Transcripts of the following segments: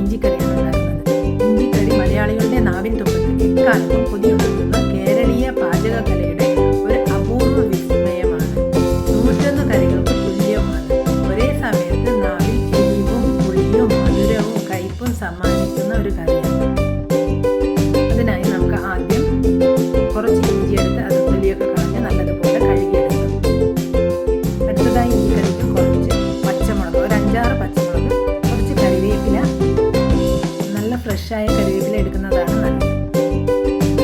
ഇഞ്ചിക്കറിയാണ് ഉണ്ടാക്കുന്നത്. ഇഞ്ചിക്കറി മലയാളികളുടെ നാവിൻ തുമ്പത്ത് എക്കാലത്തും കൊതിയുണർത്തുന്ന കേരളീയ പാചകകലയുടെ ഒരു അപൂർവ വിസ്മയമാണ്. 101 കറികൾക്ക് തുല്യമാണ്. ഒരേ സമയത്ത് നാവിൽ എരിവും പുളിയും മധുരവും കയ്പും സമ്മാനിക്കുന്ന ഒരു കറിയാണ്. അതിനായി നമുക്ക് ആദ്യം കുറച്ച് ഇഞ്ചി എടുത്ത് അത് തൊലിയൊക്കെ കളഞ്ഞ് നല്ലതുപോലെ കഴുകിയെടുക്കാം. അടുത്തതായി ഇഞ്ചിക്കറിക്ക് കുറച്ച് പച്ചമുളക്, ഒരു 5-6 പച്ചമുളക്, കുറച്ച് കറിവേപ്പില, നല്ല ഫ്രഷായ കറിവേപ്പില എടുക്കുന്നതാണ് നല്ലത്.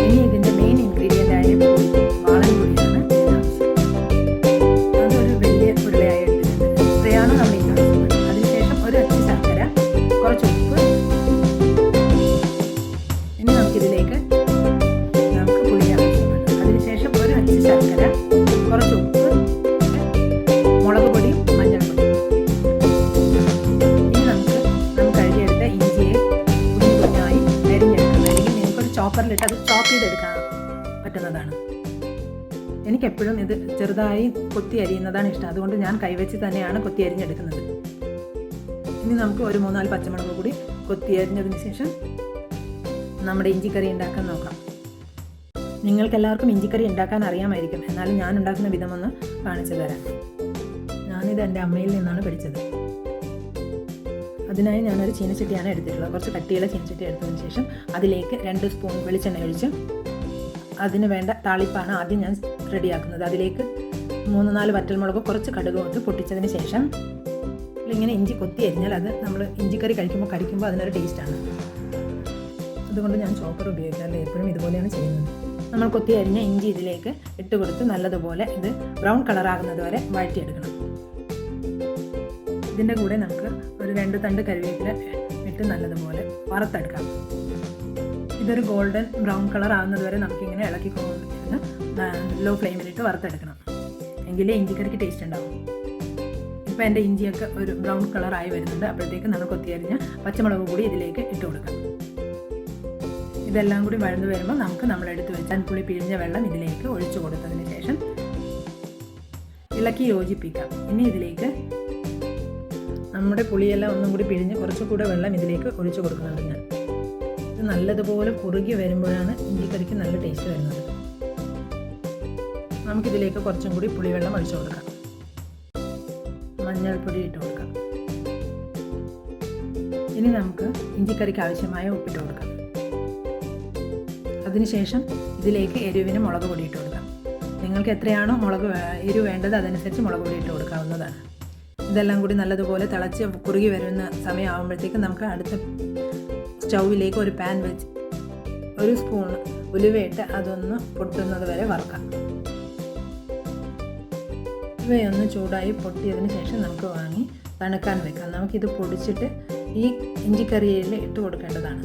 ഇനി ഇതിൻ്റെ മെയിൻ ഇൻഗ്രീഡിയൻ്റ് ആയ പുളി, വാളൻ പുളിയാണ് ആവശ്യം. അതൊരു വലിയ ഉരുളയായി എടുത്തിട്ടുണ്ട്. ഇത്രയാണ് നമ്മൾ ഇതിന് ആവശ്യമുള്ളത്. അതിനുശേഷം ഒരു അച്ച് ശർക്കര, കുറച്ച് ഉപ്പ്. ഇനി നമുക്കിതിലേക്ക് പുളി ആവശ്യമാണ്. അതിനുശേഷം ഒരു അച്ച് ശർക്കര, കുറച്ച് ഉപ്പ്, മുളക് പൊടിയും മഞ്ഞൾപ്പൊടിയും. ഇനി നമുക്ക് കഴുകിയെടുത്ത ഇഞ്ചിയെ കുഞ്ഞു കുഞ്ഞായി അരിഞ്ഞെടുക്കാം. അല്ലെങ്കിൽ നിങ്ങൾക്കൊരു ചോപ്പറിലിട്ട് അത് ചോപ്പ് ചെയ്തെടുക്കാൻ പറ്റുന്നതാണ്. എനിക്കെപ്പോഴും ഇത് ചെറുതായി കൊത്തി അരിയുന്നതാണ് ഇഷ്ടം. അതുകൊണ്ട് ഞാൻ കൈവച്ച് തന്നെയാണ് കൊത്തി അരിഞ്ഞെടുക്കുന്നത്. ഇനി നമുക്ക് ഒരു 3-4 പച്ചമുളക് കൂടി കൊത്തി അരിഞ്ഞതിന് ശേഷം നമ്മുടെ ഇഞ്ചിക്കറി ഉണ്ടാക്കാൻ നോക്കാം. നിങ്ങൾക്കെല്ലാവർക്കും ഇഞ്ചിക്കറി ഉണ്ടാക്കാൻ അറിയാമായിരിക്കും. എന്നാലും ഞാൻ ഉണ്ടാക്കുന്ന വിധമൊന്ന് കാണിച്ചു തരാം. ഞാനിത് എൻ്റെ അമ്മയിൽ നിന്നാണ് പഠിച്ചത്. അതിനായി ഞാനൊരു ചീനച്ചട്ടിയാണ് എടുത്തിട്ടുള്ളത്. കുറച്ച് കട്ടിയുള്ള ചീനച്ചട്ടി എടുത്തതിന് ശേഷം അതിലേക്ക് 2 സ്പൂൺ വെളിച്ചെണ്ണ ഒഴിച്ച് അതിന് വേണ്ട താളിപ്പാണ് ആദ്യം ഞാൻ റെഡിയാക്കുന്നത്. അതിലേക്ക് 3-4 വറ്റൽമുളക്, കുറച്ച് കടുക് ഇട്ട് പൊട്ടിച്ചതിന് ശേഷം ഇങ്ങനെ ഇഞ്ചി കൊത്തി അരിഞ്ഞാൽ അത് നമ്മൾ ഇഞ്ചിക്കറി കഴിക്കുമ്പോൾ അതിനൊരു ടേസ്റ്റാണ്. അതുകൊണ്ട് ഞാൻ ചോപ്പർ ഉപയോഗിക്കാറില്ല, എപ്പോഴും ഇതുപോലെയാണ് ചെയ്യുന്നത്. നമ്മൾ കൊത്തി അരിഞ്ഞ ഇഞ്ചി ഇതിലേക്ക് ഇട്ട് കൊടുത്ത് നല്ലതുപോലെ ഇത് ബ്രൗൺ കളറാകുന്നത് വരെ വഴറ്റിയെടുക്കണം. ഇതിൻ്റെ കൂടെ നമുക്ക് ഒരു 2 തണ്ട് കറിവേപ്പില ഇട്ട് നല്ലതുപോലെ വറുത്തെടുക്കാം. ഇതൊരു ഗോൾഡൻ ബ്രൗൺ കളർ ആകുന്നത് വരെ നമുക്കിങ്ങനെ ഇളക്കിക്കൊണ്ടിരുന്ന് ലോ ഫ്ലെയിമിലിട്ട് വറുത്തെടുക്കണം. എങ്കിലേ ഇഞ്ചിക്കറിക്ക് ടേസ്റ്റ് ഉണ്ടാവും. ഇപ്പോൾ എൻ്റെ ഇഞ്ചിയൊക്കെ ഒരു ബ്രൗൺ കളറായി വരുന്നുണ്ട്. അപ്പോഴത്തേക്ക് നമ്മൾ കൊത്തി അരിഞ്ഞ പച്ചമുളക് കൂടി ഇതിലേക്ക് ഇട്ട് കൊടുക്കാം. ഇതെല്ലാം കൂടി വഴന്നു വരുമ്പോൾ നമുക്ക് നമ്മളെടുത്ത് വെച്ചാൽ പുളി പിഴിഞ്ഞ വെള്ളം ഇതിലേക്ക് ഒഴിച്ചു കൊടുത്തതിന് ശേഷം ഇളക്കി യോജിപ്പിക്കാം. ഇനി ഇതിലേക്ക് നമ്മുടെ പുളിയെല്ലാം ഒന്നും കൂടി പിഴിഞ്ഞ് കുറച്ചുകൂടെ വെള്ളം ഇതിലേക്ക് ഒഴിച്ചു കൊടുക്കുന്നുണ്ട് ഞാൻ. ഇത് നല്ലതുപോലെ കുറുകി വരുമ്പോഴാണ് ഇഞ്ചിക്കറിക്ക് നല്ല ടേസ്റ്റ് വരുന്നത്. നമുക്കിതിലേക്ക് കുറച്ചും കൂടി പുളിവെള്ളം ഒഴിച്ചു കൊടുക്കാം. മഞ്ഞൾപ്പൊടി ഇട്ട് കൊടുക്കാം. ഇനി നമുക്ക് ഇഞ്ചിക്കറിക്ക് ആവശ്യമായ ഉപ്പിട്ട് കൊടുക്കാം. അതിനുശേഷം ഇതിലേക്ക് എരിവിന് മുളക് പൊടി ഇട്ട് കൊടുക്കാം. നിങ്ങൾക്ക് എത്രയാണോ എരിവ് വേണ്ടത് അതനുസരിച്ച് മുളക് പൊടി ഇട്ട് കൊടുക്കാവുന്നതാണ്. ഇതെല്ലാം കൂടി നല്ലതുപോലെ തിളച്ച് കുറുകി വരുന്ന സമയമാകുമ്പോഴത്തേക്ക് നമുക്ക് അടുത്ത സ്റ്റൗവിലേക്ക് ഒരു പാൻ വെച്ച് 1 സ്പൂൺ ഉലുവയിട്ട് അതൊന്ന് പൊട്ടുന്നത് വരെ വറുക്കാം. ഉലുവയൊന്ന് ചൂടായി പൊട്ടിയതിന് ശേഷം നമുക്ക് വാങ്ങി തണുക്കാൻ വെക്കാം. നമുക്കിത് പൊടിച്ചിട്ട് ഈ ഇഞ്ചിക്കറിയിൽ ഇട്ട് കൊടുക്കേണ്ടതാണ്.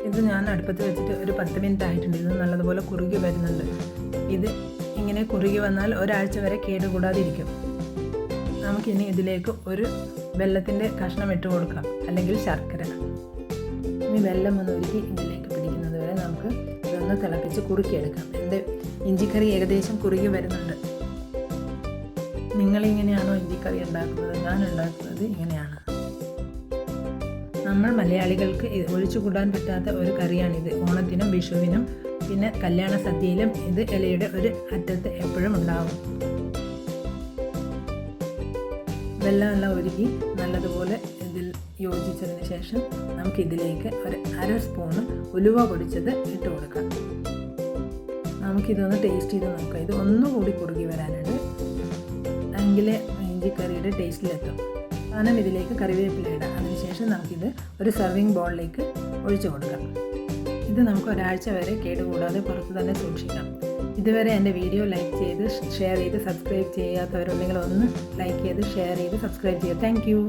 ഇത് ഞാൻ അടുപ്പത്ത് വെച്ചിട്ട് ഒരു 10 മിനിറ്റ് ആയിട്ടുണ്ട്. ഇത് നല്ലതുപോലെ കുറുകി വരുന്നുണ്ട്. ഇത് ഇങ്ങനെ കുറുകി വന്നാൽ ഒരാഴ്ച വരെ കേടുകൂടാതിരിക്കും. നമുക്കിനി ഇതിലേക്ക് ഒരു വെല്ലത്തിൻ്റെ കഷ്ണം ഇട്ട് കൊടുക്കാം, അല്ലെങ്കിൽ ശർക്കര. ഇനി വെല്ലം ഒന്ന് ഉരുക്കി ഇതിലേക്ക് പിടിക്കുന്നത് വരെ നമുക്ക് ഇതൊന്ന് തിളപ്പിച്ച് കുറുക്കിയെടുക്കാം. എൻ്റെ ഇഞ്ചിക്കറി ഏകദേശം കുറുകി വരുന്നുണ്ട്. നിങ്ങളിങ്ങനെയാണോ ഇഞ്ചിക്കറി ഉണ്ടാക്കുന്നത്? ഞാൻ ഉണ്ടാക്കുന്നത് ഇങ്ങനെയാണ്. നമ്മൾ മലയാളികൾക്ക് ഒഴിച്ചുകൂടാൻ പറ്റാത്ത ഒരു കറിയാണിത്. ഓണത്തിനും വിഷുവിനും പിന്നെ കല്യാണ സദ്യയിലും ഇത് ഇലയുടെ ഒരു അറ്റത്ത് എപ്പോഴും ഉണ്ടാവും. വെള്ളമെല്ലാം ഒരുക്കി നല്ലതുപോലെ ഇതിൽ യോജിച്ചതിന് ശേഷം നമുക്കിതിലേക്ക് ഒരു 1/2 സ്പൂണ് ഉലുവ പൊടിച്ചത് ഇട്ട് കൊടുക്കാം. നമുക്കിതൊന്ന് ടേസ്റ്റ് ചെയ്ത് നോക്കാം. ഇത് ഒന്നുകൂടി കുറുകി വരാനുണ്ട്, എങ്കിലേ ഇഞ്ചിക്കറിയുടെ ടേസ്റ്റിലെത്തും. കാരണം ഇതിലേക്ക് കറിവേപ്പില ഇടാം. അതിനുശേഷം നമുക്കിത് ഒരു സർവിങ് ബൗളിലേക്ക് ഒഴിച്ചു കൊടുക്കാം. ഇത് നമുക്ക് ഒരാഴ്ച വരെ കേടുകൂടാതെ പുറത്ത് തന്നെ സൂക്ഷിക്കാം. ഇതുവരെ എൻ്റെ വീഡിയോ ലൈക്ക് ചെയ്ത് ഷെയർ ചെയ്ത് സബ്സ്ക്രൈബ് ചെയ്യാത്തവരുണ്ടെങ്കിൽ ഒന്ന് ലൈക്ക് ചെയ്ത് ഷെയർ ചെയ്ത് സബ്സ്ക്രൈബ് ചെയ്യുക. Thank you.